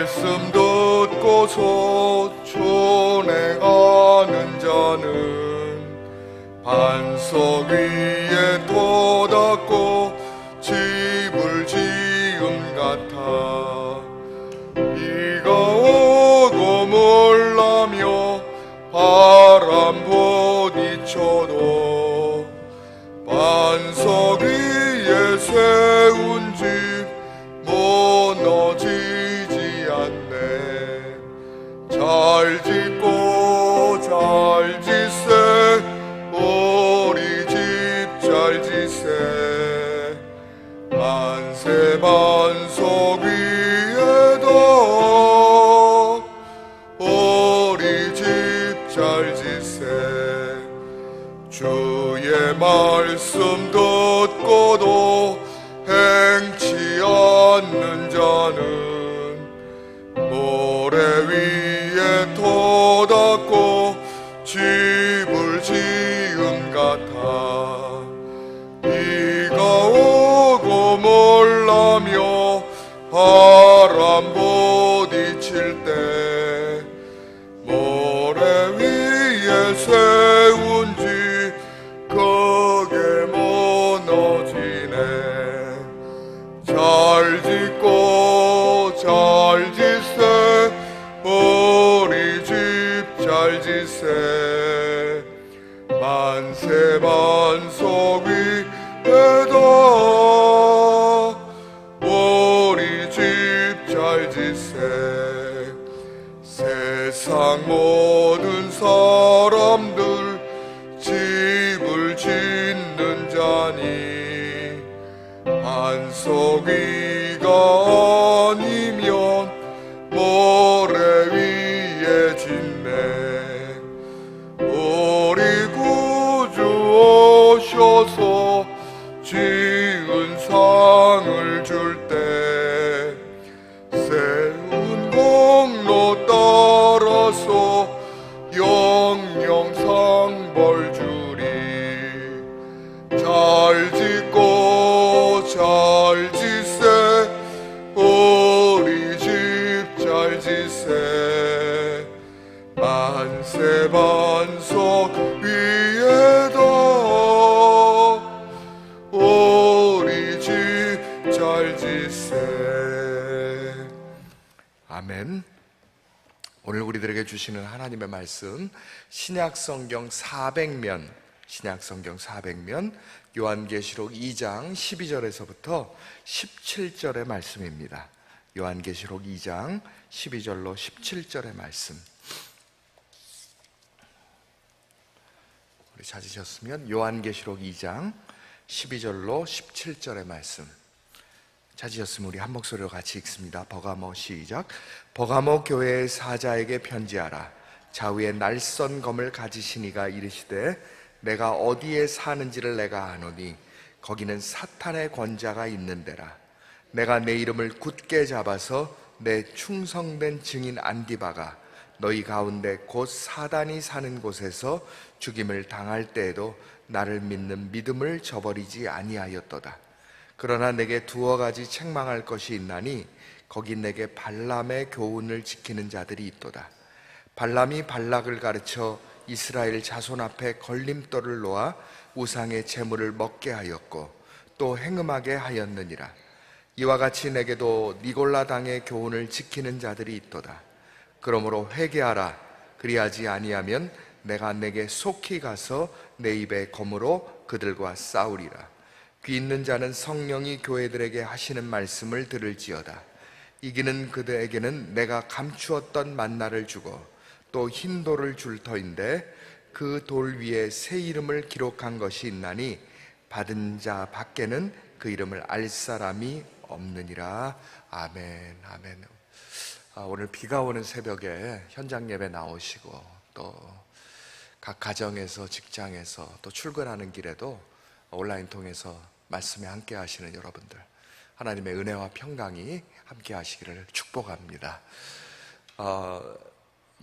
말씀 듣고서 준행하는 자는 반석 위에 돋았고 집을 지은 같아. 비가 오고 몰라며 바람 부딪혀도 반석 위에 세운 집 무너지지 않네. 잘 짓고 잘 짓세, 우리 집 잘 짓세. 만세 반석 위에도 우리 집 잘 짓세. 주의 말씀 듣고도 행치 않는 자는 모래 위에 돋았고 집을 지은 같아. 비가 오고 몰라며 바람 부딪힐 때 모래 위에 세운 집 크게 무너지네. 잘 짓고 잘 짓세, 우리 집 잘 짓세. 만세 반석 위에도 우리 집 잘 짓세. 세상 모든 사람들 집을 짓는 자니 반석 위가 아니면 모래 위에 짓네. 우리 구주 오셔서 지은 상을 줄 때 세운 공로 따라서 영영 상벌 주리. 잘 짓고 잘 짓세, 우리 집 잘 짓세. 만세 반석 위에도 우리 집 잘 짓세. 아멘. 오늘 우리들에게 주시는 하나님의 말씀, 신약성경 400면, 신약성경 400면 요한계시록 2장 12절에서부터 17절의 말씀입니다. 요한계시록 2장 12절로 17절의 말씀. 우리 찾으셨으면 요한계시록 2장 12절로 17절의 말씀 찾으셨으면 우리 한 목소리로 같이 읽습니다. 버가모 시작. 버가모 교회의 사자에게 편지하라. 좌우에 날선 검을 가지시니가 이르시되 내가 어디에 사는지를 내가 아노니 거기는 사탄의 권자가 있는 데라. 내가 내 이름을 굳게 잡아서 내 충성된 증인 안디바가 너희 가운데 곧 사단이 사는 곳에서 죽임을 당할 때에도 나를 믿는 믿음을 저버리지 아니하였도다. 그러나 내게 두어 가지 책망할 것이 있나니 거기 내게 발람의 교훈을 지키는 자들이 있도다. 발람이 발락을 가르쳐 이스라엘 자손 앞에 걸림돌을 놓아 우상의 제물을 먹게 하였고 또 행음하게 하였느니라. 이와 같이 내게도 니골라 당의 교훈을 지키는 자들이 있도다. 그러므로 회개하라. 그리하지 아니하면 내가 내게 속히 가서 내 입에 검으로 그들과 싸우리라. 귀 있는 자는 성령이 교회들에게 하시는 말씀을 들을지어다. 이기는 그들에게는 내가 감추었던 만나를 주고 또 흰 돌을 줄 터인데 그 돌 위에 새 이름을 기록한 것이 있나니 받은 자 밖에는 그 이름을 알 사람이 없느니라. 아멘. 아멘. 오늘 비가 오는 새벽에 현장 예배 나오시고 또 각 가정에서 직장에서 또 출근하는 길에도 온라인 통해서 말씀에 함께 하시는 여러분들, 하나님의 은혜와 평강이 함께 하시기를 축복합니다.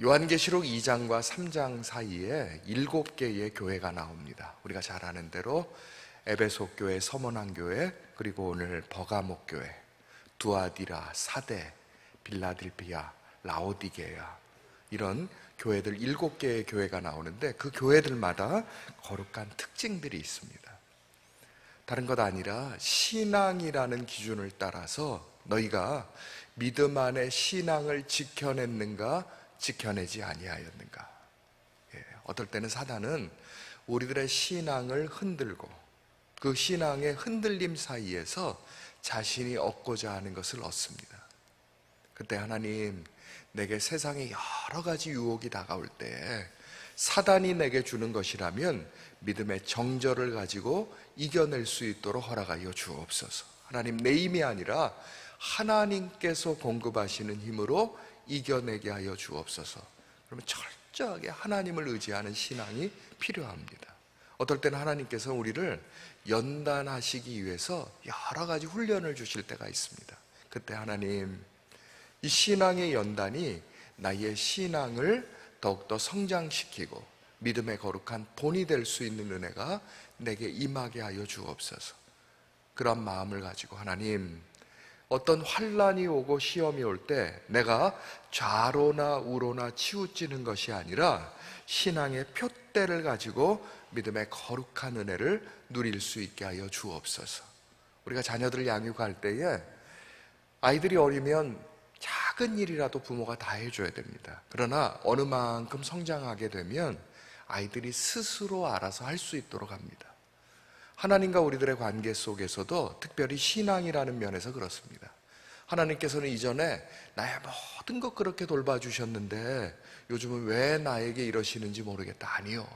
요한계시록 2장과 3장 사이에 7개의 교회가 나옵니다. 우리가 잘 아는 대로 에베소 교회, 서머난 교회, 그리고 오늘 버가목 교회, 두아디라, 사대, 빌라델피아, 라오디게아, 이런 교회들 7개의 교회가 나오는데 그 교회들마다 거룩한 특징들이 있습니다. 다른 것 아니라 신앙이라는 기준을 따라서 너희가 믿음 안에 신앙을 지켜냈는가, 지켜내지 아니하였는가. 어떨 때는 사단은 우리들의 신앙을 흔들고 그 신앙의 흔들림 사이에서 자신이 얻고자 하는 것을 얻습니다. 그때 하나님, 내게 세상에 여러 가지 유혹이 다가올 때 사단이 내게 주는 것이라면 믿음의 정절을 가지고 이겨낼 수 있도록 허락하여 주옵소서. 하나님, 내 힘이 아니라 하나님께서 공급하시는 힘으로 이겨내게 하여 주옵소서. 그러면 철저하게 하나님을 의지하는 신앙이 필요합니다. 어떨 때는 하나님께서 우리를 연단하시기 위해서 여러 가지 훈련을 주실 때가 있습니다. 그때 하나님, 이 신앙의 연단이 나의 신앙을 더욱더 성장시키고 믿음의 거룩한 본이 될 수 있는 은혜가 내게 임하게 하여 주옵소서. 그런 마음을 가지고 하나님, 어떤 환난이 오고 시험이 올 때 내가 좌로나 우로나 치우치는 것이 아니라 신앙의 표대를 가지고 믿음의 거룩한 은혜를 누릴 수 있게 하여 주옵소서. 우리가 자녀들을 양육할 때에 아이들이 어리면 작은 일이라도 부모가 다 해줘야 됩니다. 그러나 어느 만큼 성장하게 되면 아이들이 스스로 알아서 할 수 있도록 합니다. 하나님과 우리들의 관계 속에서도 특별히 신앙이라는 면에서 그렇습니다. 하나님께서는 이전에 나의 모든 것 그렇게 돌봐주셨는데 요즘은 왜 나에게 이러시는지 모르겠다. 아니요.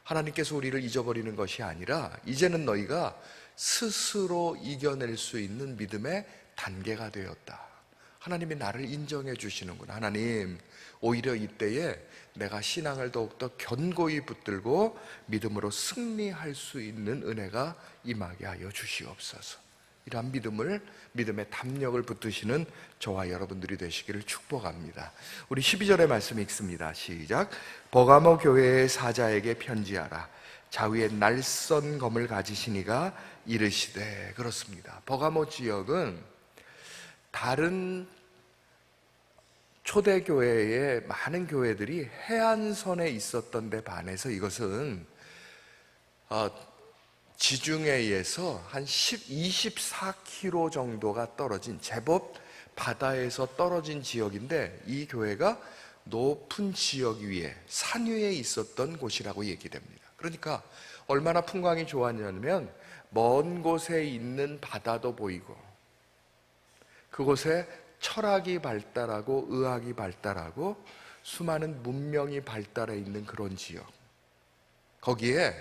하나님께서 우리를 잊어버리는 것이 아니라 이제는 너희가 스스로 이겨낼 수 있는 믿음의 단계가 되었다. 하나님이 나를 인정해 주시는구나. 하나님, 오히려 이때에 내가 신앙을 더욱더 견고히 붙들고 믿음으로 승리할 수 있는 은혜가 임하게 하여 주시옵소서. 이러한 믿음의 담력을 붙드시는 저와 여러분들이 되시기를 축복합니다. 우리 12절의 말씀 읽습니다. 시작. 버가모 교회의 사자에게 편지하라. 좌위에 날선 검을 가지신 이가 이르시되. 그렇습니다. 버가모 지역은 다른 초대교회의 많은 교회들이 해안선에 있었던 데 반해서 이것은 지중해에서 한 24km 정도가 떨어진, 제법 바다에서 떨어진 지역인데 이 교회가 높은 지역 위에, 산 위에 있었던 곳이라고 얘기됩니다. 그러니까 얼마나 풍광이 좋았냐면 먼 곳에 있는 바다도 보이고 그곳에 철학이 발달하고 의학이 발달하고 수많은 문명이 발달해 있는 그런 지역, 거기에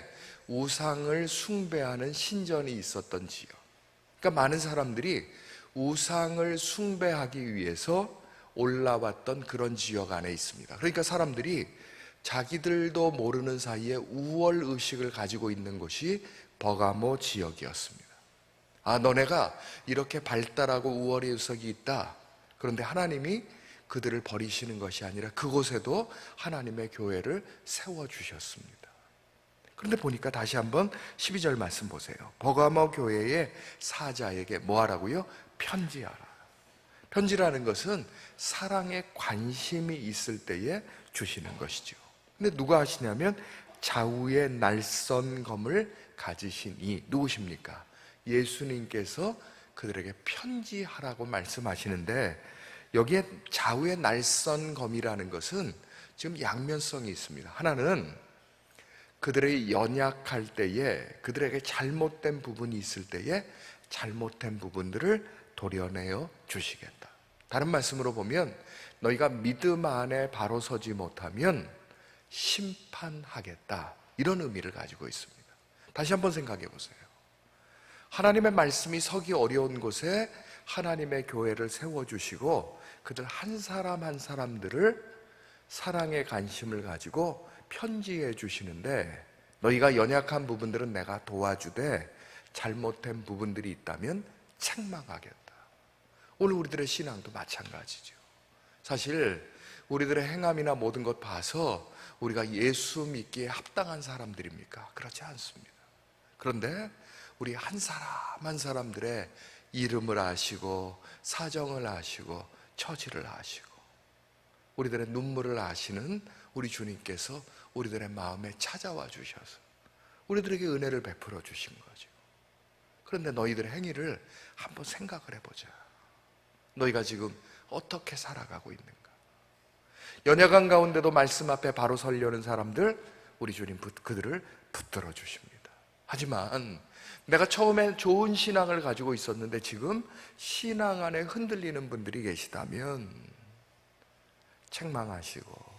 우상을 숭배하는 신전이 있었던 지역. 그러니까 많은 사람들이 우상을 숭배하기 위해서 올라왔던 그런 지역 안에 있습니다. 그러니까 사람들이 자기들도 모르는 사이에 우월의식을 가지고 있는 곳이 버가모 지역이었습니다. 너네가 이렇게 발달하고 우월의 의석이 있다. 그런데 하나님이 그들을 버리시는 것이 아니라 그곳에도 하나님의 교회를 세워주셨습니다. 그런데 보니까 다시 한번 12절 말씀 보세요. 버가모 교회의 사자에게 뭐 하라고요? 편지하라. 편지라는 것은 사랑에 관심이 있을 때에 주시는 것이죠. 근데 누가 하시냐면 좌우에 날선 검을 가지신 이 누구십니까? 예수님께서 그들에게 편지하라고 말씀하시는데 여기에 좌우에 날선 검이라는 것은 지금 양면성이 있습니다. 하나는 그들의 연약할 때에, 그들에게 잘못된 부분이 있을 때에 잘못된 부분들을 도려내어 주시겠다. 다른 말씀으로 보면 너희가 믿음 안에 바로 서지 못하면 심판하겠다, 이런 의미를 가지고 있습니다. 다시 한번 생각해 보세요. 하나님의 말씀이 서기 어려운 곳에 하나님의 교회를 세워주시고 그들 한 사람 한 사람들을 사랑의 관심을 가지고 편지해 주시는데 너희가 연약한 부분들은 내가 도와주되 잘못된 부분들이 있다면 책망하겠다. 오늘 우리들의 신앙도 마찬가지죠. 사실 우리들의 행함이나 모든 것 봐서 우리가 예수 믿기에 합당한 사람들입니까? 그렇지 않습니다. 그런데 우리 한 사람 한 사람들의 이름을 아시고 사정을 아시고 처지를 아시고 우리들의 눈물을 아시는 우리 주님께서 우리들의 마음에 찾아와 주셔서 우리들에게 은혜를 베풀어 주신 거죠. 그런데 너희들의 행위를 한번 생각을 해보자. 너희가 지금 어떻게 살아가고 있는가? 연약한 가운데도 말씀 앞에 바로 서려는 사람들, 우리 주님 그들을 붙들어 주십니다. 하지만 내가 처음엔 좋은 신앙을 가지고 있었는데 지금 신앙 안에 흔들리는 분들이 계시다면 책망하시고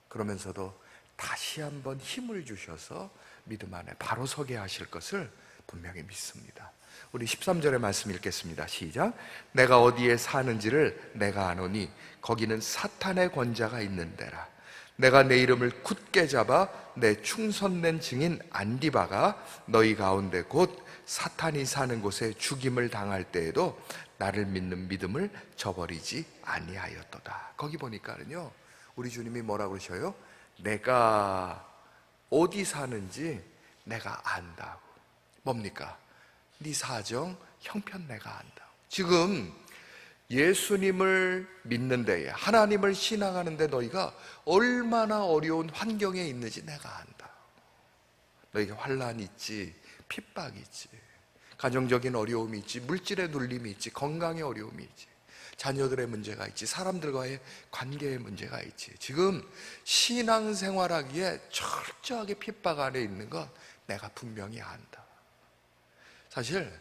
그러면서도 다시 한번 힘을 주셔서 믿음 안에 바로 서게 하실 것을 분명히 믿습니다. 우리 13절의 말씀 읽겠습니다. 시작. 내가 어디에 사는지를 내가 아노니 거기는 사탄의 권자가 있는 데라. 내가 내 이름을 굳게 잡아 내 충성된 증인 안디바가 너희 가운데 곧 사탄이 사는 곳에 죽임을 당할 때에도 나를 믿는 믿음을 저버리지 아니하였도다. 거기 보니까는요, 우리 주님이 뭐라고 그러셔요? 내가 어디 사는지 내가 안다고. 뭡니까? 네 사정, 형편 내가 안다. 지금 예수님을 믿는 데에, 하나님을 신앙하는 데 너희가 얼마나 어려운 환경에 있는지 내가 안다. 너희가 환난이 있지, 핍박이 있지, 가정적인 어려움이 있지, 물질의 눌림이 있지, 건강의 어려움이 있지, 자녀들의 문제가 있지, 사람들과의 관계의 문제가 있지. 지금 신앙생활하기에 철저하게 핍박 안에 있는 것 내가 분명히 안다. 사실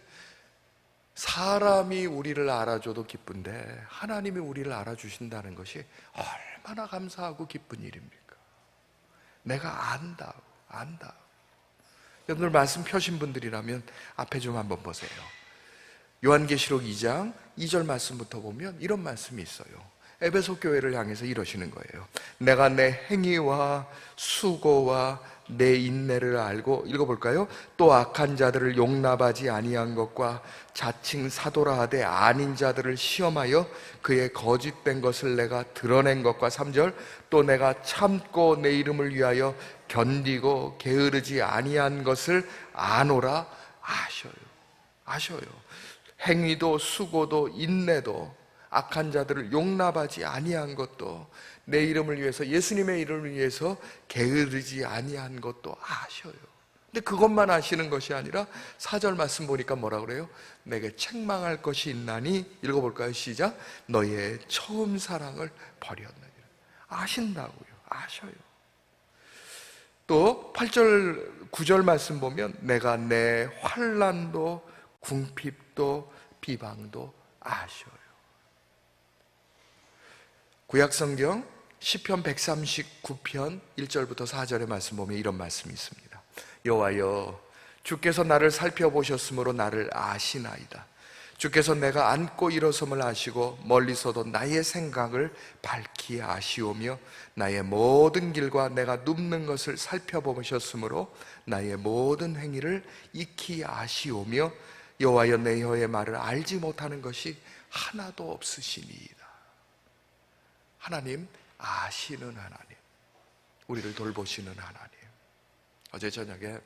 사람이 우리를 알아줘도 기쁜데 하나님이 우리를 알아주신다는 것이 얼마나 감사하고 기쁜 일입니까? 내가 안다고. 여러분들 말씀 펴신 분들이라면 앞에 좀 한번 보세요. 요한계시록 2장 2절 말씀부터 보면 이런 말씀이 있어요. 에베소 교회를 향해서 이러시는 거예요. 내가 내 행위와 수고와 내 인내를 알고, 읽어볼까요? 또 악한 자들을 용납하지 아니한 것과 자칭 사도라 하되 아닌 자들을 시험하여 그의 거짓된 것을 내가 드러낸 것과 3절 또 내가 참고 내 이름을 위하여 견디고 게으르지 아니한 것을 아노라. 아셔요. 행위도 수고도 인내도 악한 자들을 용납하지 아니한 것도 내 이름을 위해서, 예수님의 이름을 위해서 게으르지 아니한 것도 아셔요. 근데 그것만 아시는 것이 아니라 4절 말씀 보니까 뭐라 그래요? 내게 책망할 것이 있나니, 읽어볼까요? 시작. 너의 처음 사랑을 버렸느니라. 아신다고요. 아셔요. 또 8절 9절 말씀 보면 내가 내 환난도 궁핍도 비방도 아셔요. 구약성경 시편 139편 1절부터 4절의 말씀 보면 이런 말씀이 있습니다. 여호와여, 주께서 나를 살펴보셨으므로 나를 아시나이다. 주께서 내가 앉고 일어섬을 아시고 멀리서도 나의 생각을 밝히 아시오며 나의 모든 길과 내가 눕는 것을 살펴보셨으므로 나의 모든 행위를 익히 아시오며 여호와여, 내 혀의 말을 알지 못하는 것이 하나도 없으시니이다. 하나님, 아시는 하나님, 우리를 돌보시는 하나님. 어제 저녁에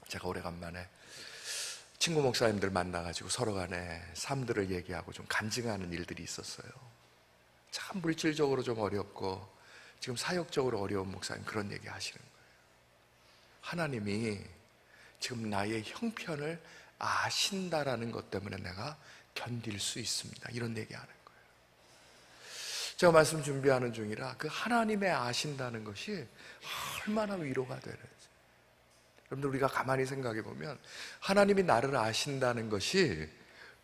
제가 오래간만에 친구 목사님들 만나가지고 서로 간에 삶들을 얘기하고 좀 간증하는 일들이 있었어요. 참 물질적으로 좀 어렵고 지금 사역적으로 어려운 목사님 그런 얘기 하시는 거예요. 하나님이 지금 나의 형편을 아신다라는 것 때문에 내가 견딜 수 있습니다, 이런 얘기하는 거예요. 제가 말씀 준비하는 중이라 그 하나님의 아신다는 것이 얼마나 위로가 되는지. 여러분들, 우리가 가만히 생각해 보면 하나님이 나를 아신다는 것이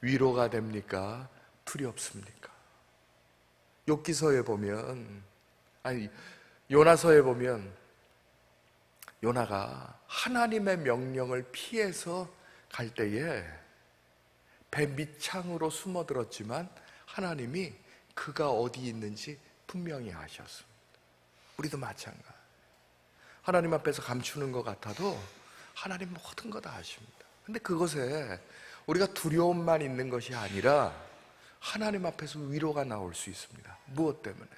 위로가 됩니까? 두렵습니까? 욥기서에 보면, 요나서에 보면 요나가 하나님의 명령을 피해서 갈 때에 배 밑창으로 숨어들었지만 하나님이 그가 어디 있는지 분명히 아셨습니다. 우리도 마찬가지. 하나님 앞에서 감추는 것 같아도 하나님 모든 거 다 아십니다. 근데 그것에 우리가 두려움만 있는 것이 아니라 하나님 앞에서 위로가 나올 수 있습니다. 무엇 때문에?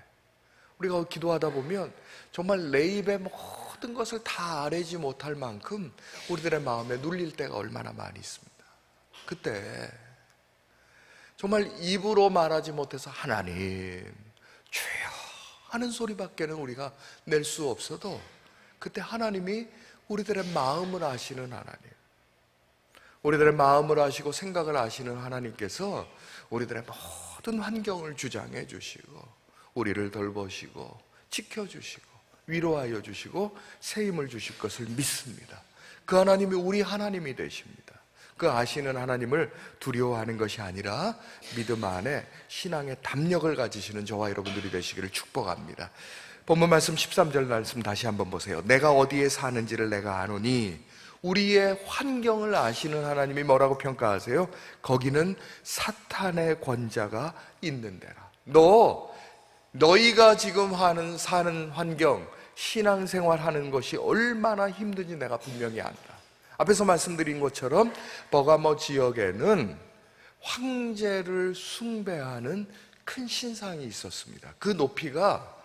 우리가 기도하다 보면 정말 내 입에 모든 것을 다 아뢰지 못할 만큼 우리들의 마음에 눌릴 때가 얼마나 많이 있습니다. 그때 정말 입으로 말하지 못해서 하나님 주여 하는 소리밖에는 우리가 낼 수 없어도 그때 하나님이 우리들의 마음을 아시는 하나님, 우리들의 마음을 아시고 생각을 아시는 하나님께서 우리들의 모든 환경을 주장해 주시고 우리를 돌보시고 지켜주시고 위로하여 주시고 새 힘을 주실 것을 믿습니다. 그 하나님이 우리 하나님이 되십니다. 그 아시는 하나님을 두려워하는 것이 아니라 믿음 안에 신앙의 담력을 가지시는 저와 여러분들이 되시기를 축복합니다. 본문 말씀 13절 말씀 다시 한번 보세요. 내가 어디에 사는지를 내가 아노니. 우리의 환경을 아시는 하나님이 뭐라고 평가하세요? 거기는 사탄의 권자가 있는 데라. 너희가 지금 사는 환경, 신앙생활 하는 것이 얼마나 힘든지 내가 분명히 안다. 앞에서 말씀드린 것처럼 버가모 지역에는 황제를 숭배하는 큰 신상이 있었습니다. 그 높이가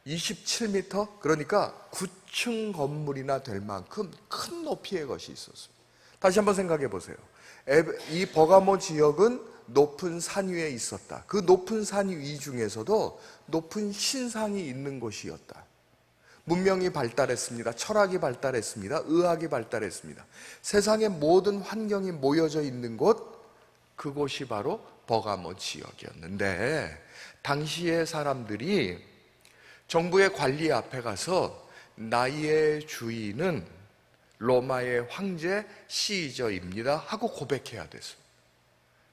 27m, 그러니까 9층 건물이나 될 만큼 큰 높이의 것이 있었습니다. 다시 한번 생각해 보세요. 이 버가모 지역은 높은 산 위에 있었다. 그 높은 산 위 중에서도 높은 신상이 있는 곳이었다. 문명이 발달했습니다. 철학이 발달했습니다. 의학이 발달했습니다. 세상의 모든 환경이 모여져 있는 곳, 그곳이 바로 버가모 지역이었는데, 당시의 사람들이 정부의 관리 앞에 가서 나의 주인은 로마의 황제 시저입니다 하고 고백해야 됐습니다.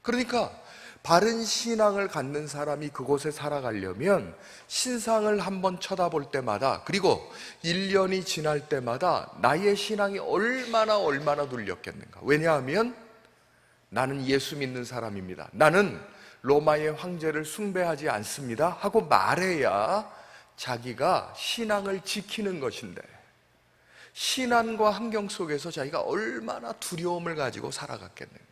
그러니까 바른 신앙을 갖는 사람이 그곳에 살아가려면 신상을 한번 쳐다볼 때마다, 그리고 1년이 지날 때마다 나의 신앙이 얼마나 눌렸겠는가. 왜냐하면 나는 예수 믿는 사람입니다, 나는 로마의 황제를 숭배하지 않습니다 하고 말해야 자기가 신앙을 지키는 것인데, 신앙과 환경 속에서 자기가 얼마나 두려움을 가지고 살아갔겠는가.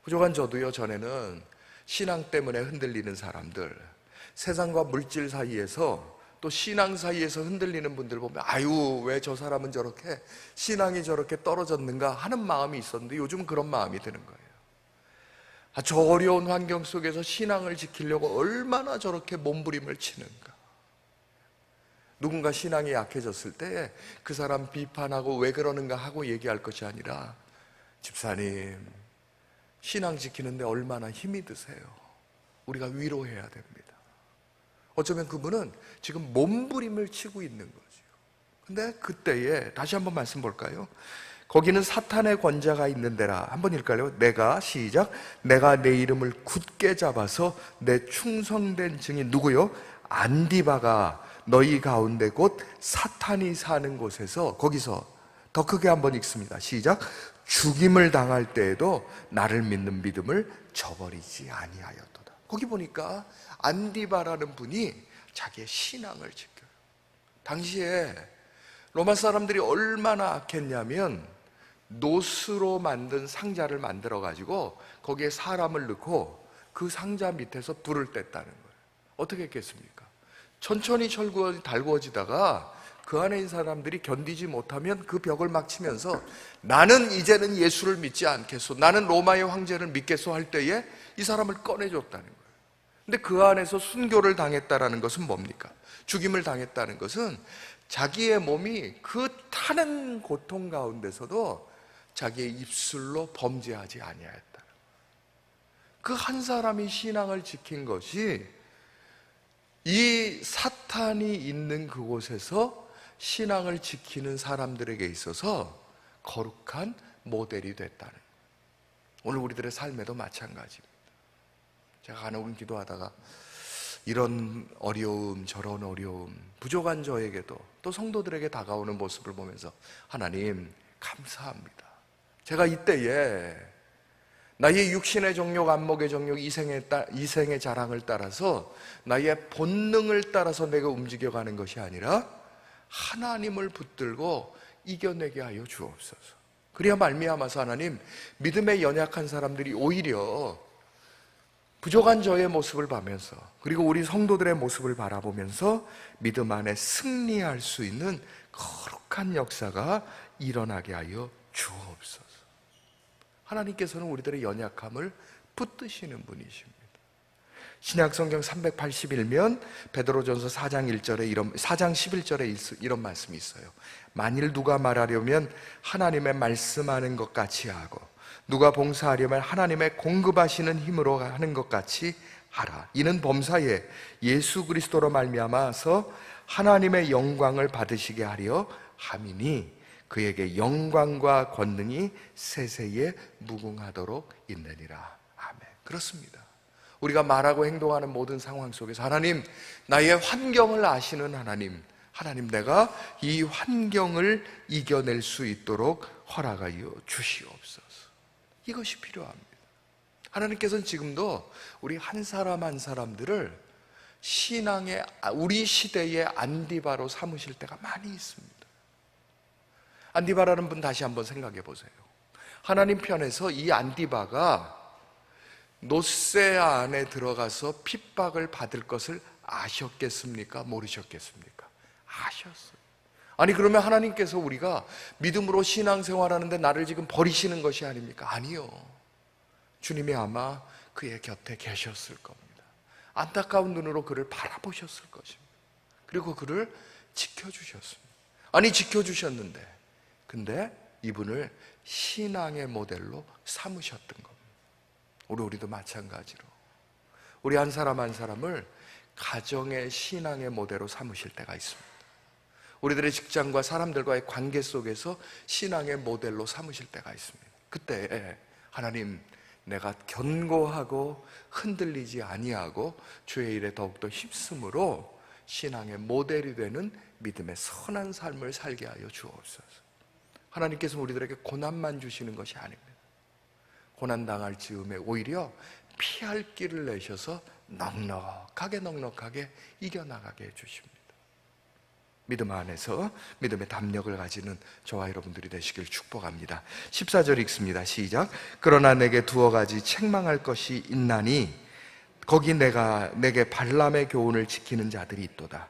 부족한 저도요, 전에는 신앙 때문에 흔들리는 사람들, 세상과 물질 사이에서 또 신앙 사이에서 흔들리는 분들 보면 아유, 왜 저 사람은 저렇게 신앙이 저렇게 떨어졌는가 하는 마음이 있었는데, 요즘 그런 마음이 드는 거예요. 저 어려운 환경 속에서 신앙을 지키려고 얼마나 저렇게 몸부림을 치는가. 누군가 신앙이 약해졌을 때 그 사람 비판하고 왜 그러는가 하고 얘기할 것이 아니라, 집사님 신앙 지키는데 얼마나 힘이 드세요. 우리가 위로해야 됩니다. 어쩌면 그분은 지금 몸부림을 치고 있는 거죠. 근데 그때에 다시 한번 말씀 볼까요? 거기는 사탄의 권자가 있는 데라. 한번 읽을까요? 시작. 내가 내 이름을 굳게 잡아서 내 충성된 증인, 누구요? 안디바가 너희 가운데 곧 사탄이 사는 곳에서, 거기서 더 크게 한번 읽습니다. 시작. 죽임을 당할 때에도 나를 믿는 믿음을 저버리지 아니하였도다. 거기 보니까 안디바라는 분이 자기의 신앙을 지켜요. 당시에 로마 사람들이 얼마나 악했냐면, 노스로 만든 상자를 만들어 가지고 거기에 사람을 넣고 그 상자 밑에서 불을 뗐다는 거예요. 어떻게 했겠습니까? 천천히 달구어지다가 그 안에 있는 사람들이 견디지 못하면 그 벽을 막 치면서 나는 이제는 예수를 믿지 않겠소, 나는 로마의 황제를 믿겠소 할 때에 이 사람을 꺼내줬다는 거예요. 근데 그 안에서 순교를 당했다는 것은 뭡니까? 죽임을 당했다는 것은 자기의 몸이 그 타는 고통 가운데서도 자기의 입술로 범죄하지 아니하였다. 그 한 사람이 신앙을 지킨 것이 이 사탄이 있는 그곳에서 신앙을 지키는 사람들에게 있어서 거룩한 모델이 됐다는 거예요. 오늘 우리들의 삶에도 마찬가지입니다. 제가 간혹은 기도하다가 이런 어려움 저런 어려움, 부족한 저에게도 또 성도들에게 다가오는 모습을 보면서 하나님 감사합니다. 제가 이때에 나의 육신의 정욕, 안목의 정욕, 이생의 자랑을 따라서 나의 본능을 따라서 내가 움직여가는 것이 아니라 하나님을 붙들고 이겨내게 하여 주옵소서. 그래야 말미암아서 하나님, 믿음에 연약한 사람들이 오히려 부족한 저의 모습을 보면서, 그리고 우리 성도들의 모습을 바라보면서 믿음 안에 승리할 수 있는 거룩한 역사가 일어나게 하여 주옵소서. 하나님께서는 우리들의 연약함을 붙드시는 분이십니다. 신약성경 381면 베드로전서 4장 11절에 이런 말씀이 있어요. 만일 누가 말하려면 하나님의 말씀하는 것 같이 하고 누가 봉사하려면 하나님의 공급하시는 힘으로 하는 것 같이 하라. 이는 범사에 예수 그리스도로 말미암아서 하나님의 영광을 받으시게 하려 함이니 그에게 영광과 권능이 세세에 무궁하도록 있느니라. 아멘. 그렇습니다. 우리가 말하고 행동하는 모든 상황 속에서 하나님, 나의 환경을 아시는 하나님, 내가 이 환경을 이겨낼 수 있도록 허락하여 주시옵소서. 이것이 필요합니다. 하나님께서는 지금도 우리 한 사람 한 사람들을 신앙의, 우리 시대의 안디바로 삼으실 때가 많이 있습니다. 안디바라는 분 다시 한번 생각해 보세요. 하나님 편에서 이 안디바가 노새 안에 들어가서 핍박을 받을 것을 아셨겠습니까? 모르셨겠습니까? 아셨어요. 아니 그러면 하나님께서 우리가 믿음으로 신앙생활하는데 나를 지금 버리시는 것이 아닙니까? 아니요. 주님이 아마 그의 곁에 계셨을 겁니다. 안타까운 눈으로 그를 바라보셨을 것입니다. 그리고 그를 지켜주셨습니다. 아니 지켜주셨는데 근데 이분을 신앙의 모델로 삼으셨던 겁니다. 우리도 마찬가지로 우리 한 사람 한 사람을 가정의 신앙의 모델로 삼으실 때가 있습니다. 우리들의 직장과 사람들과의 관계 속에서 신앙의 모델로 삼으실 때가 있습니다. 그때 하나님, 내가 견고하고 흔들리지 아니하고 주의 일에 더욱더 힘쓰므로 신앙의 모델이 되는 믿음의 선한 삶을 살게 하여 주옵소서. 하나님께서 우리들에게 고난만 주시는 것이 아닙니다. 고난당할 즈음에 오히려 피할 길을 내셔서 넉넉하게 이겨나가게 해주십니다. 믿음 안에서 믿음의 담력을 가지는 저와 여러분들이 되시길 축복합니다. 14절 읽습니다. 시작. 그러나 내게 두어 가지 책망할 것이 있나니 거기 내게 발람의 교훈을 지키는 자들이 있도다.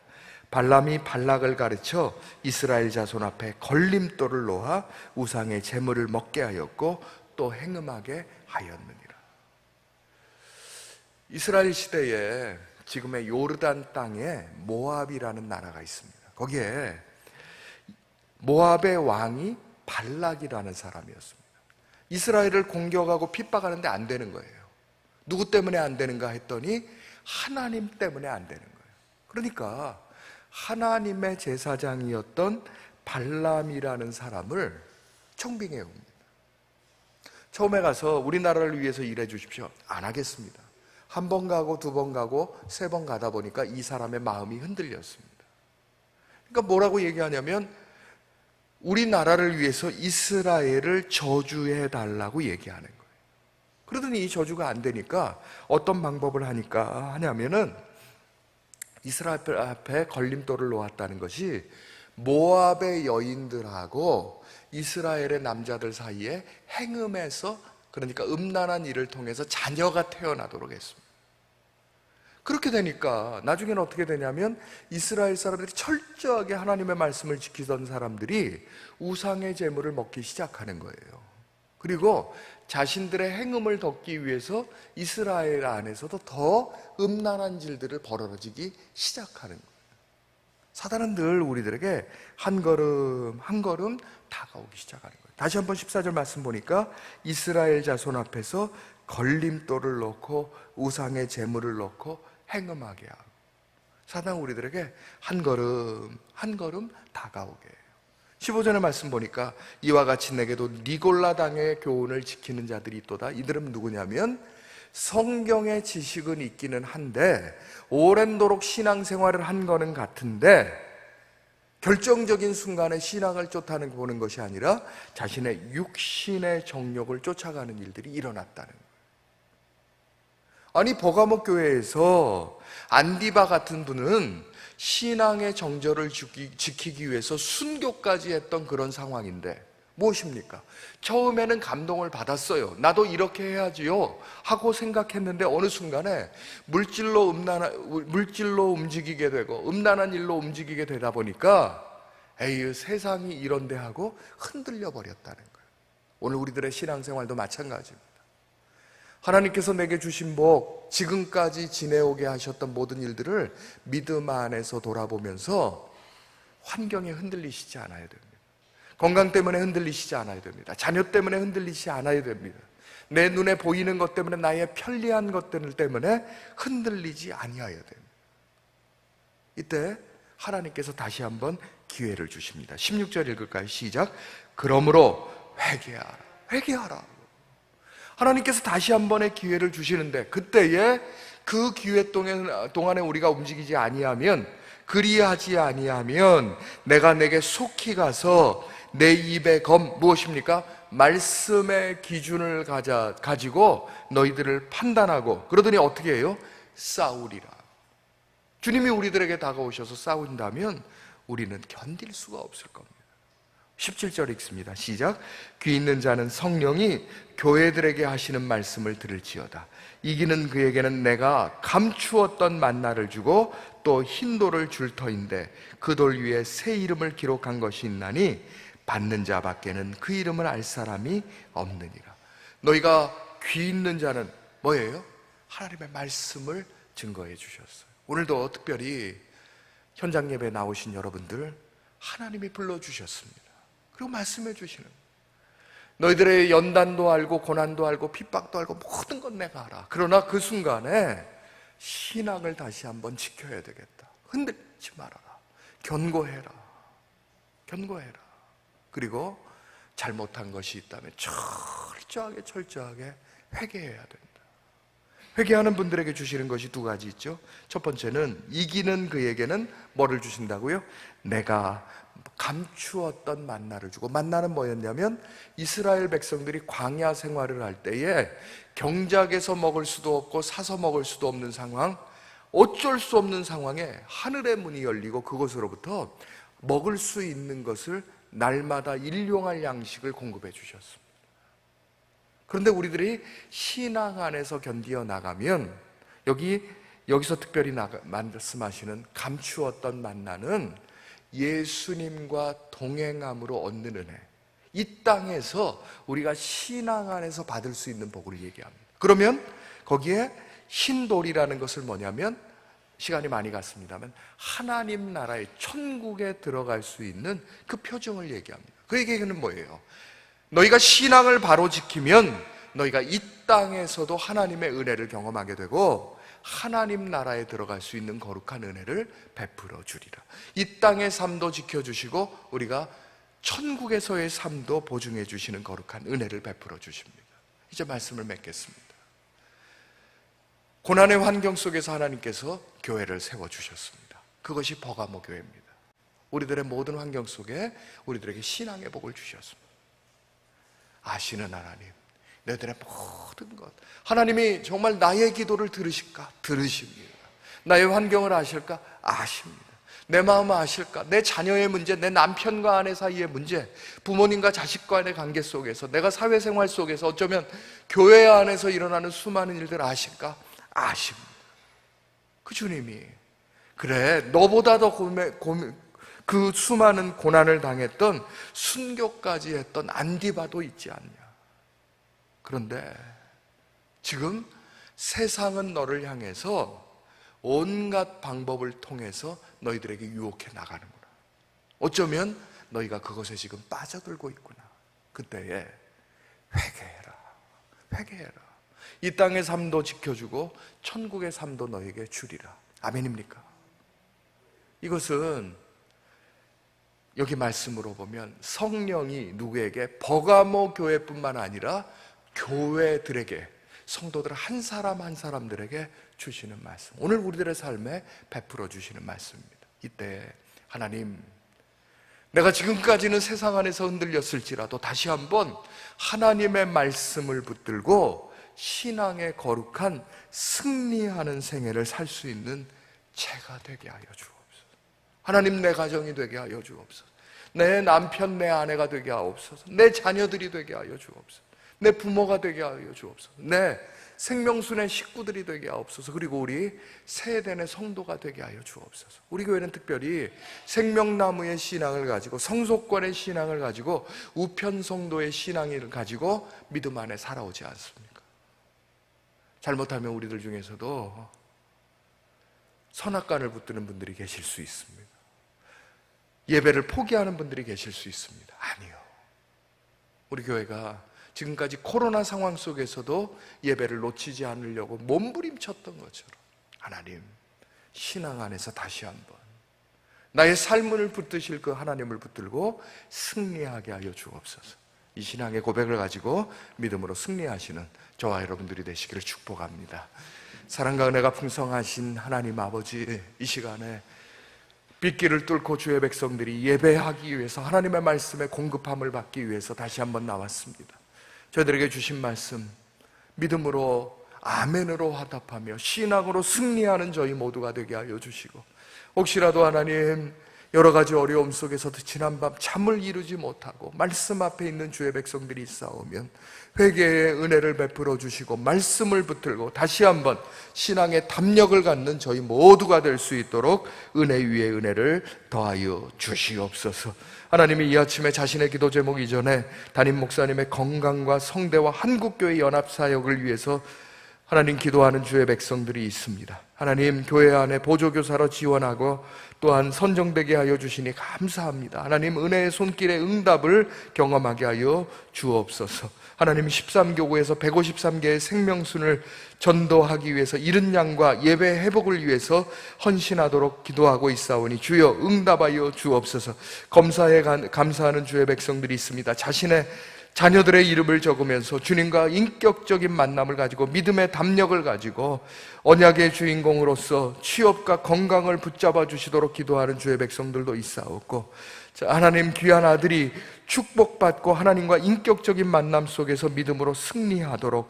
발람이 발락을 가르쳐 이스라엘 자손 앞에 걸림돌을 놓아 우상의 제물을 먹게 하였고 또 행음하게 하였느니라. 이스라엘 시대에 지금의 요르단 땅에 모압이라는 나라가 있습니다. 거기에 모압의 왕이 발락이라는 사람이었습니다. 이스라엘을 공격하고 핍박하는데 안 되는 거예요. 누구 때문에 안 되는가 했더니 하나님 때문에 안 되는 거예요. 그러니까 하나님의 제사장이었던 발람이라는 사람을 청빙해 옵니다. 처음에 가서 우리나라를 위해서 일해 주십시오. 안 하겠습니다. 한 번 가고 두 번 가고 세 번 가다 보니까 이 사람의 마음이 흔들렸습니다. 그러니까 뭐라고 얘기하냐면 우리나라를 위해서 이스라엘을 저주해 달라고 얘기하는 거예요. 그러더니 이 저주가 안 되니까 어떤 방법을 하냐면은 이스라엘 앞에 걸림돌을 놓았다는 것이 모압의 여인들하고 이스라엘의 남자들 사이에 행음해서, 그러니까 음란한 일을 통해서 자녀가 태어나도록 했습니다. 그렇게 되니까 나중에는 어떻게 되냐면 이스라엘 사람들이 철저하게 하나님의 말씀을 지키던 사람들이 우상의 제물을 먹기 시작하는 거예요. 그리고 자신들의 행음을 덮기 위해서 이스라엘 안에서도 더 음란한 일들을 벌어지기 시작하는 거예요. 사단은 늘 우리들에게 한 걸음 한 걸음 다가오기 시작하는 거예요. 다시 한번 14절 말씀 보니까 이스라엘 자손 앞에서 걸림돌을 놓고 우상의 제물을 놓고 행음하게 하고, 사단은 우리들에게 한 걸음 한 걸음 다가오게 해요. 15절의 말씀 보니까 이와 같이 내게도 니골라 당의 교훈을 지키는 자들이 있도다. 이들은 누구냐면 성경의 지식은 있기는 한데 오랜도록 신앙생활을 한 거는 같은데 결정적인 순간에 신앙을 보는 것이 아니라 자신의 육신의 정욕을 쫓아가는 일들이 일어났다는 거예요. 아니 버가모 교회에서 안디바 같은 분은 신앙의 정절을 지키기 위해서 순교까지 했던 그런 상황인데 무엇입니까? 처음에는 감동을 받았어요. 나도 이렇게 해야지요 하고 생각했는데 어느 순간에 물질로 움직이게 되고 음란한 일로 움직이게 되다 보니까 에이 세상이 이런데 하고 흔들려 버렸다는 거예요. 오늘 우리들의 신앙생활도 마찬가지입니다. 하나님께서 내게 주신 복, 지금까지 지내오게 하셨던 모든 일들을 믿음 안에서 돌아보면서 환경에 흔들리시지 않아야 됩니다. 건강 때문에 흔들리시지 않아야 됩니다. 자녀 때문에 흔들리지 않아야 됩니다. 내 눈에 보이는 것 때문에, 나의 편리한 것들 때문에 흔들리지 아니어야 됩니다. 이때 하나님께서 다시 한번 기회를 주십니다. 16절 읽을까요? 시작. 그러므로 회개하라. 회개하라. 하나님께서 다시 한 번의 기회를 주시는데, 그때에 그 기회 동안에 우리가 움직이지 아니하면, 그리하지 아니하면 내가 내게 속히 가서 내 입의 검, 무엇입니까? 말씀의 기준을 가지고 너희들을 판단하고, 그러더니 어떻게 해요? 싸우리라. 주님이 우리들에게 다가오셔서 싸운다면 우리는 견딜 수가 없을 겁니다. 17절 읽습니다. 시작. 귀 있는 자는 성령이 교회들에게 하시는 말씀을 들을지어다. 이기는 그에게는 내가 감추었던 만나를 주고 또 흰 돌을 줄 터인데 그 돌 위에 새 이름을 기록한 것이 있나니 받는 자 밖에는 그 이름을 알 사람이 없느니라. 너희가 귀 있는 자는 뭐예요? 하나님의 말씀을 증거해 주셨어요. 오늘도 특별히 현장 예배에 나오신 여러분들 하나님이 불러주셨습니다. 그리고 말씀해 주시는 거예요. 너희들의 연단도 알고 고난도 알고 핍박도 알고 모든 건 내가 알아. 그러나 그 순간에 신앙을 다시 한번 지켜야 되겠다. 흔들리지 말아라. 견고해라. 견고해라. 그리고 잘못한 것이 있다면 철저하게 회개해야 된다. 회개하는 분들에게 주시는 것이 두 가지 있죠. 첫 번째는 이기는 그에게는 뭐를 주신다고요? 내가 감추었던 만나를 주고, 만나는 뭐였냐면 이스라엘 백성들이 광야 생활을 할 때에 경작에서 먹을 수도 없고 사서 먹을 수도 없는 상황, 어쩔 수 없는 상황에 하늘의 문이 열리고 그것으로부터 먹을 수 있는 것을 날마다 일용할 양식을 공급해 주셨습니다. 그런데 우리들이 신앙 안에서 견디어 나가면 여기서 특별히 말씀하시는 감추었던 만나는 예수님과 동행함으로 얻는 은혜, 이 땅에서 우리가 신앙 안에서 받을 수 있는 복을 얘기합니다. 그러면 거기에 흰돌이라는 것을 뭐냐면, 시간이 많이 갔습니다만 하나님 나라의 천국에 들어갈 수 있는 그 표정을 얘기합니다. 그 얘기는 뭐예요? 너희가 신앙을 바로 지키면 너희가 이 땅에서도 하나님의 은혜를 경험하게 되고 하나님 나라에 들어갈 수 있는 거룩한 은혜를 베풀어 주리라. 이 땅의 삶도 지켜주시고 우리가 천국에서의 삶도 보증해 주시는 거룩한 은혜를 베풀어 주십니다. 이제 말씀을 맺겠습니다. 고난의 환경 속에서 하나님께서 교회를 세워주셨습니다. 그것이 버가모 교회입니다. 우리들의 모든 환경 속에 우리들에게 신앙의 복을 주셨습니다. 아시는 하나님, 너희들의 모든 것, 하나님이 정말 나의 기도를 들으실까? 들으십니다. 나의 환경을 아실까? 아십니다. 내 마음을 아실까? 내 자녀의 문제, 내 남편과 아내 사이의 문제, 부모님과 자식 간의 관계 속에서, 내가 사회생활 속에서 어쩌면 교회 안에서 일어나는 수많은 일들 아실까? 아십니다. 그 주님이 그래, 너보다 더 그 수많은 고난을 당했던, 순교까지 했던 안디바도 있지 않냐. 그런데 지금 세상은 너를 향해서 온갖 방법을 통해서 너희들에게 유혹해 나가는구나. 어쩌면 너희가 그것에 지금 빠져들고 있구나. 그때에 회개해라. 회개해라. 이 땅의 삶도 지켜주고 천국의 삶도 너에게 주리라. 아멘입니까? 이것은 여기 말씀으로 보면 성령이 누구에게, 버가모 교회뿐만 아니라 교회들에게, 성도들 한 사람 한 사람들에게 주시는 말씀, 오늘 우리들의 삶에 베풀어 주시는 말씀입니다. 이때 하나님, 내가 지금까지는 세상 안에서 흔들렸을지라도 다시 한번 하나님의 말씀을 붙들고 신앙의 거룩한 승리하는 생애를 살 수 있는 제가 되게 하여 주옵소서. 하나님, 내 가정이 되게 하여 주옵소서. 내 남편, 내 아내가 되게 하옵소서. 내 자녀들이 되게 하여 주옵소서. 내 부모가 되게 하여 주옵소서. 내 생명순의 식구들이 되게 하옵소서. 그리고 우리 세대의 성도가 되게 하여 주옵소서. 우리 교회는 특별히 생명나무의 신앙을 가지고, 성소권의 신앙을 가지고, 우편성도의 신앙을 가지고 믿음 안에 살아오지 않습니까? 잘못하면 우리들 중에서도 선악간을 붙드는 분들이 계실 수 있습니다. 예배를 포기하는 분들이 계실 수 있습니다. 아니요, 우리 교회가 지금까지 코로나 상황 속에서도 예배를 놓치지 않으려고 몸부림쳤던 것처럼 하나님, 신앙 안에서 다시 한번 나의 삶을 붙드실 그 하나님을 붙들고 승리하게 하여 주옵소서. 이 신앙의 고백을 가지고 믿음으로 승리하시는 저와 여러분들이 되시기를 축복합니다. 사랑과 은혜가 풍성하신 하나님 아버지, 이 시간에 빗길을 뚫고 주의 백성들이 예배하기 위해서 하나님의 말씀에 공급함을 받기 위해서 다시 한번 나왔습니다. 저희들에게 주신 말씀 믿음으로 아멘으로 화답하며 신앙으로 승리하는 저희 모두가 되게 하여 주시고, 혹시라도 하나님 여러 가지 어려움 속에서도 지난밤 잠을 이루지 못하고 말씀 앞에 있는 주의 백성들이 있사오면 회개의 은혜를 베풀어 주시고 말씀을 붙들고 다시 한번 신앙의 담력을 갖는 저희 모두가 될 수 있도록 은혜 위에 은혜를 더하여 주시옵소서. 하나님이 이 아침에 자신의 기도 제목 이전에 담임 목사님의 건강과 성대와 한국교회 연합사역을 위해서 하나님 기도하는 주의 백성들이 있습니다. 하나님, 교회 안에 보조교사로 지원하고 또한 선정되게 하여 주시니 감사합니다. 하나님, 은혜의 손길의 응답을 경험하게 하여 주옵소서. 하나님, 13교구에서 153개의 생명순을 전도하기 위해서 잃은 양과 예배 회복을 위해서 헌신하도록 기도하고 있사오니 주여 응답하여 주옵소서. 검사에 감사하는 주의 백성들이 있습니다. 자신의 자녀들의 이름을 적으면서 주님과 인격적인 만남을 가지고 믿음의 담력을 가지고 언약의 주인공으로서 취업과 건강을 붙잡아 주시도록 기도하는 주의 백성들도 있사옵고, 하나님, 귀한 아들이 축복받고 하나님과 인격적인 만남 속에서 믿음으로 승리하도록,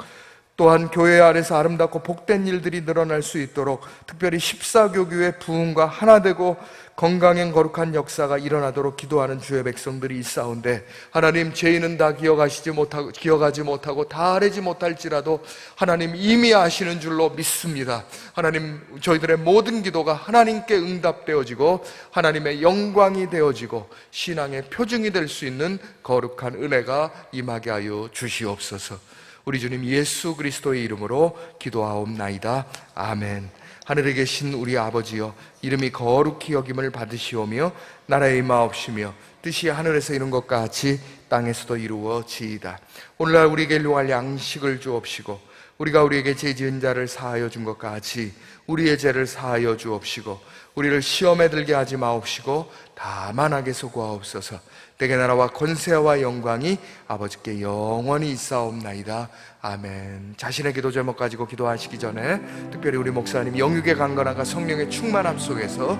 또한 교회 안에서 아름답고 복된 일들이 늘어날 수 있도록 특별히 14교구의 부흥과 하나 되고 건강엔 거룩한 역사가 일어나도록 기도하는 주의 백성들이 있사온데, 하나님, 죄인은 다 기억하지 못하고 다 아뢰지 못할지라도 하나님 이미 아시는 줄로 믿습니다. 하나님, 저희들의 모든 기도가 하나님께 응답되어지고 하나님의 영광이 되어지고 신앙의 표징이 될 수 있는 거룩한 은혜가 임하게 하여 주시옵소서. 우리 주님 예수 그리스도의 이름으로 기도하옵나이다. 아멘. 하늘에 계신 우리 아버지여, 이름이 거룩히 여김을 받으시오며 나라의 임하옵시며 뜻이 하늘에서 이룬 것 같이 땅에서도 이루어지이다. 오늘날 우리에게 일용할 양식을 주옵시고 우리가 우리에게 죄 지은 자를 사하여 준 것 같이 우리의 죄를 사하여 주옵시고 우리를 시험에 들게 하지 마옵시고 다만 악에서 구하옵소서. 대개 나라와 권세와 영광이 아버지께 영원히 있사옵나이다. 아멘. 자신의 기도 제목 가지고 기도하시기 전에 특별히 우리 목사님 영육의 강건함과 성령의 충만함 속에서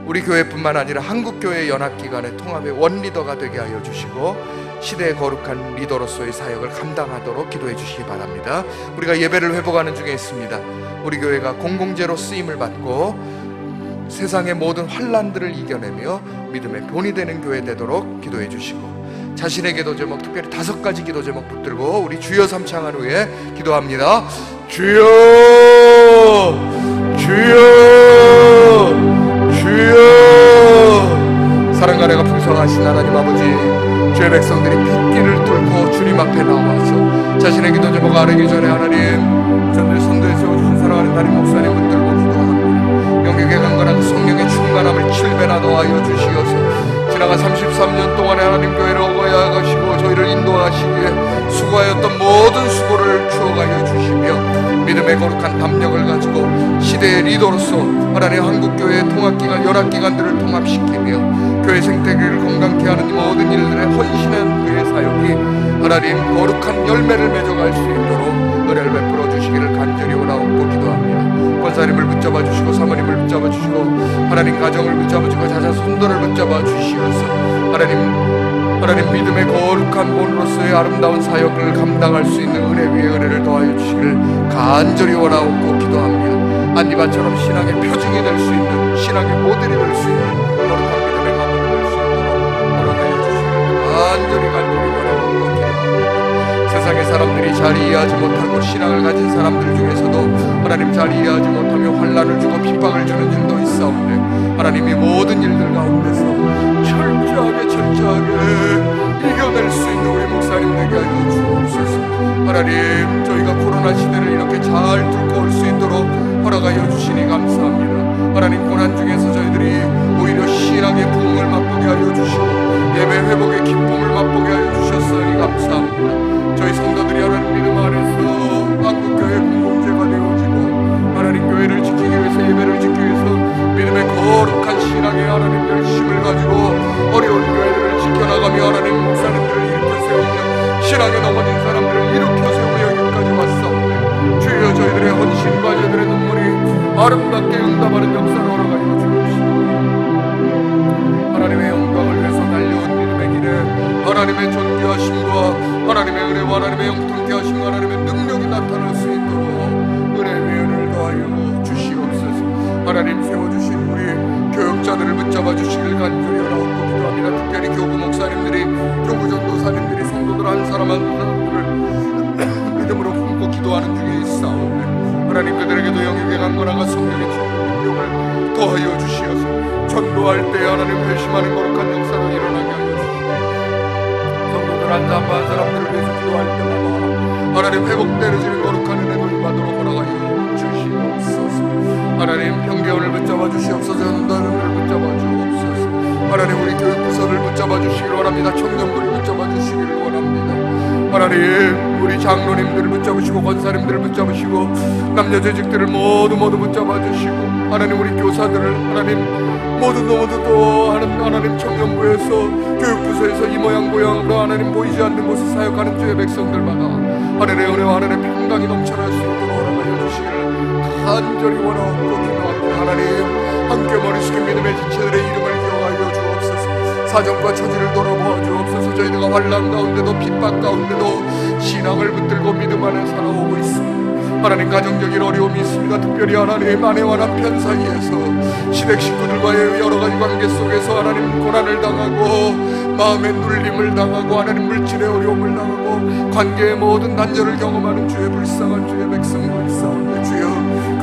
우리 교회뿐만 아니라 한국교회 연합기관의 통합의 원리더가 되게 하여 주시고 시대의 거룩한 리더로서의 사역을 감당하도록 기도해 주시기 바랍니다. 우리가 예배를 회복하는 중에 있습니다. 우리 교회가 공공재로 쓰임을 받고 세상의 모든 환난들을 이겨내며 믿음의 본이 되는 교회 되도록 기도해 주시고, 자신의 기도 제목 특별히 5가지 기도 제목 붙들고 우리 주여 삼창한 후에 기도합니다. 주여, 주여, 주여. 사랑과 은혜가 풍성하신 하나님 아버지, 주의 백성들이 빗길을 뚫고 주님 앞에 나와서 자신의 기도 제목 아뢰기 전에 하나님, 저들 선도에 세워주신 사랑하는 담임 목사님 붙들고 기도합니다. 영육의 강건한 성령의 충만함을 7배나 더하여 주시어서 지나간 33년 동안에 하나님 교회를 어거야 가시고 저희를 인도하시기에 수고하였던 모든 수고를 추억하여 주시며 믿음의 거룩한 담력을 가지고 시대의 리더로서 하나님 한국교회의 통합기관, 연합기관들을 통합시키며 교회 생태계를 건강케 하는 모든 일들에 헌신한 그의 사역이 하나님 거룩한 열매를 맺어갈 수 있도록 은혜를 베풀어 주시기를 간절히 원하옵고 기도합니다. 권사님을 붙잡아 주시고 사모님을 붙잡아 주시고 하나님 가정을 붙잡아 주시고 자자 손도를 붙잡아 주시어서 하나님 믿음의 거룩한 본으로서의 아름다운 사역을 감당할 수 있는 은혜 위에 은혜를 더하여 주시기를 간절히 원하옵고 기도합니다. 안디바처럼 신앙의 표징이 될 수 있는, 신앙의 모델이 될 수 있는 거룩한 믿음의 가문이 될 수 있도록 허락하여 주시기를 간절히 원하옵고 기도합니다. 세상의 사람들이 잘 이해하지 못하고 신앙을 가진 사람들 중에서도 하나님 잘 이해하지 못하며 환난을 주고 핍박을 주는 일도 있사온데 하나님이 모든 일들 가운데서 철저하게 이겨낼 수 있는 우리 목사님 되게 하여 주옵소서. 하나님, 저희가 코로나 시대를 이렇게 잘 뚫고 올 수 있도록 허락하여 주시니 감사합니다. 하나님, 고난 중에서 저희들이 오히려 신앙의 부흥을 맛보게 하여 주시고 예배 회복의 기쁨을 맛보게 하여 주셨으니 감사합니다. 저희 성도들이 하나님 믿음 안에서 한국교회 공동체가 되어지고 하나님 교회를 지키기 위해서, 예배를 지키기 위해서 믿음의 거룩한 신앙의 하나님 열심을 가지고 어려운 교회들을 지켜나가며 하나님 목사님들을 일으켜 세우며 신앙에 넘어진 사람들을 일으켜 세우며 여기까지 왔사오니 주여, 저희들의 헌신과 저희들의 눈물이 아름답게 응답하는 역사를 허락하여 주옵시고 하나님의 영광을 위해서 달려온 믿음의 길에 하나님의 존귀하심과 하나님의 은혜와 하나님의 영통케 하심과 하나님의 능력이 나타날 수 있도록 은혜의 은혜를 더하여 주시옵소서. 하나님, 세워주신 우리 교역자들을 붙잡아 주시길 간절히 원하옵고 기도합니다. 특별히 교구 목사님들이, 교구 전도사님들이 성도들 한 사람 한 사람들을 믿음으로 품고 기도하는 중에 있사오니 하나님, 그들에게도 영역의 강건함과 성령의 능력을 더하여 주시어서 전도할 때 하나님 회심하는 거룩한 역사가 일어나게 하여 주시고 성도들 한 사람 한 사람들을 위해서 기도할 때마다 하나님 회복되어지는 거룩한 은혜도 임하도록 허락하여 주시옵소서. 하나님, 평교원을 붙잡아 주시옵소서. 전도단을 붙잡아 주옵소서. 하나님, 우리 교육부서를 붙잡아 주시기를 원합니다. 청년부를 붙잡아 주시기를 원합니다. 하나님, 우리 장로님들을 붙잡으시고 권사님들을 붙잡으시고 남녀재직들을 모두 붙잡아 주시고 하나님, 우리 교사들을 하나님 모두 또 하나님 청년부에서 교육부서에서 이 모양 고양으로 하나님 보이지 않는 곳에 사역하는 주의 백성들마다 하나님의 은혜와 하나님의 평강이 넘쳐날 수 있도록 허락하여 주시기를 간절히 원하옵고 기도합니다. 하나님, 함께 머리 숙인 믿음의 지체들의 이름을 기억하여 주옵소서. 사정과 처지를 돌아보아 주옵소서. 저희들과 환난 가운데도 핍박 가운데도 신앙을 붙들고 믿음 안에 살아오고 있습니다. 하나님, 가정적인 어려움이 있습니다. 특별히 하나님, 아내와 남편 사이에서 시댁 식구들과의 여러 가지 관계 속에서 하나님 고난을 당하고 마음의 눌림을 당하고 하나님 물질의 어려움을 당하고 관계의 모든 단절을 경험하는 주의 불쌍한 주의 백성들 있사오니 주여,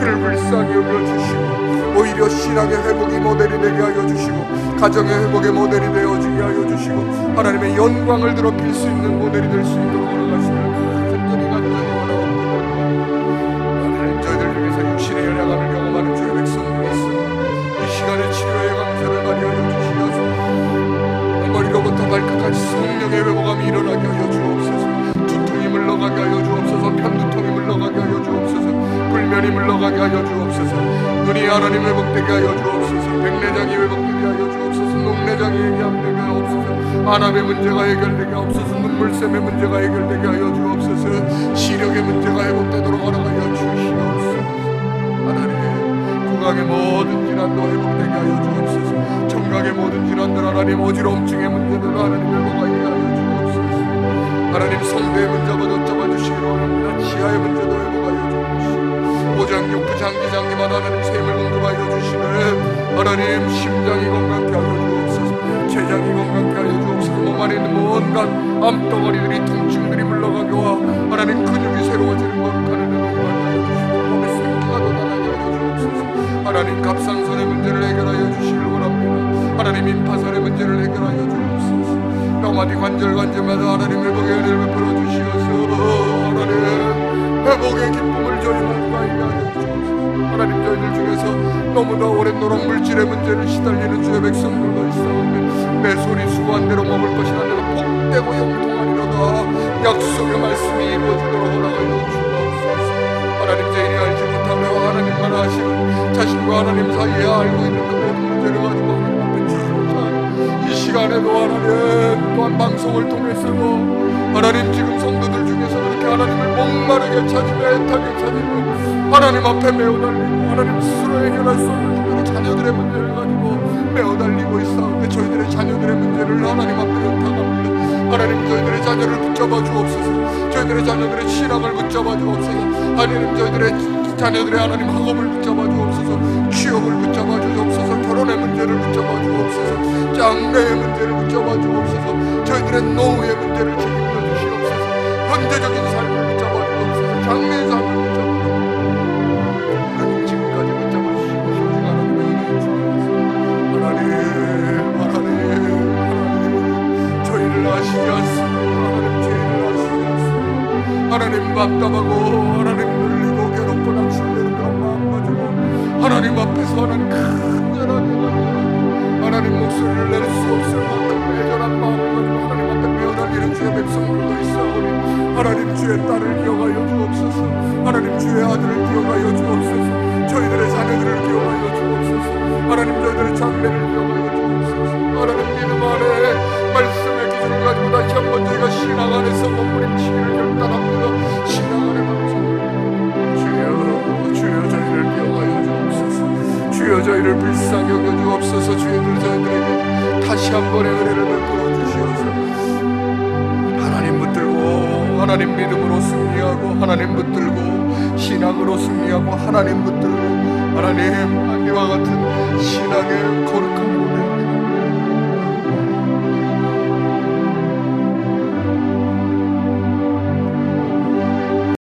그를 불쌍히 여겨주시고 오히려 신앙의 회복이 모델이 되게 하여 주시고 가정의 회복의 모델이 되어지게 하여 주시고 하나님의 영광을 드러필 수 있는 모델이 될 수 있도록 허락하시기를 간절히 원하옵고 하나님, 저희들 중에서 육신의 연약함을 경험하는 주의 백성들이 있습니다. 이 시간에 치료의 강세를 발휘하여 주시어서 머리로부터 발끝까지 성령의 회복함이 일어나게 하여 주옵소서. 두통이 물러가게 하여 주옵소서. 편두통이 물러가게 하여 주옵소서. 불면이 물러가게 하여 주옵소서. 눈이 하나님 회복되게 하여 주옵소서. 백내장이 회복되게 하여 주옵소서. 녹내장이 해결되게 하옵소서. 안압의 문제가 해결되게 하옵소서. 눈물샘의 문제가 해결되게 하여 주옵소서. 시력의 문제가 회복되도록 허락하여 주시옵소서. 하나님, 구강의 모든 질환도 회복되게 하여 주옵소서. 청각의 모든 질환들 하나님, 어지러움증의 문제들 하나님 회복하게 하여 주옵소서. 하나님, 성대의 문제도 잡아주시기를 원합니다. 치아의 문제도 회복하여 주옵소서. 오장육부 장기장기만 하나님 셈을 공급하여 주시는 하나님, 심장이 건강케 하여 주옵소서. 췌장이 건강케 하여 주옵소서. 몸 안에 있는 온갖 암덩어리들이 통증들이 물러가게와 하나님 근육이 새로워지는 거룩한 은혜를 임하여 주시고 몸에 생기가 돋아나게 하여 주옵소서. 하나님, 갑상선의 문제를 해결하여 주시기를 원합니다. 하나님, 임파선의 문제를 해결하여 주옵소서. 뼈마디 관절마다 하나님 회복의 은혜를 베풀어 주시어서 하나님 회복의 기쁨을 저희 모두가 알게 하여 주옵소서. 하나님, 저희들 중에서 너무나 오랫도록 물질의 문제를 시달리는 주의 백성들도 있사오니 내 손이 수고한 대로 먹을 것이라 내가 복되고 형통하리로다 약속의 말씀이 이루어지도록 허락하여 주옵소서. 하나님, 죄인이 알지 못하며 하나님만 아시는 자신과 하나님 사이에 알고 있는 그 모든 문제를 가지고 하나님 앞에 이 시간에도 하나님 또한 방송을 통해서도 하나님, 지금 성도들 중에서 그렇게 하나님을 목마르게 찾으며 애타게 찾으며 하나님 앞에 메어달리고 하나님 스스로 해결할 수 없는 우리 자녀들의 문제를 가지고 메어달리고 있사오니 저희들의 자녀들의 문제를 하나님 앞에 의탁합니다. 하나님, 저희들의 자녀를 붙잡아 주옵소서. 저희들의 자녀들의 신앙을 붙잡아 주옵소서. 하나님, 저희들의 자녀들의 하나님 학업을 붙잡아 주옵소서. 취업을 붙잡아 주옵소서. 결혼의 문제를 붙잡아 주옵소서. 장래의 문제를 붙잡아 주옵소서. 저희들의 노후의 문제를 책임져 주시옵소서. 현재적인 삶을 붙잡아 주옵소서. 장래의 삶을 붙잡아 주옵소서. 하나님, 지금까지 붙잡아 주시고 오직 하나님의 은혜를 주옵소서. 하나님, 저희를 아시지 않습니다. 하나님, 죄를 아시지 않습니다. 하나님 답답하고 하나님 눌리고 괴롭고 낙심되는 그런 마음 가지고 하나님 앞에서 하나님 큰 절하며 하나님 목소리를 낼 수 없을 만큼 애절한 마음을 가지고 하나님 앞에 매어달리는 주의 백성들도 있사오니 하나님 주의 딸을 기억하여 주옵소서. 하나님 주의 아들을 기억하여 주옵소서. 저희들의 자녀들을 기억하여 주옵소서. 하나님 저희들의 장래를 기억하여 주옵소서. 하나님 믿음 안에 말씀의 기준을 가지고 다시 한번 저희가 신앙 안에서 몸부림치기를 결단합니다. 신앙 안에 주여 주여 저희를 기억하여 주옵소서. 주여 저희를 불쌍히 여겨 주옵소서. 주여 저희들에게 다시 한 번의 은혜를 베풀어 주시옵소서. 하나님 붙들고 하나님 믿음으로 승리하고 하나님 붙들고 신앙으로 승리하고 하나님 붙들고 하나님 이와 같은 신앙의 거룩한 고백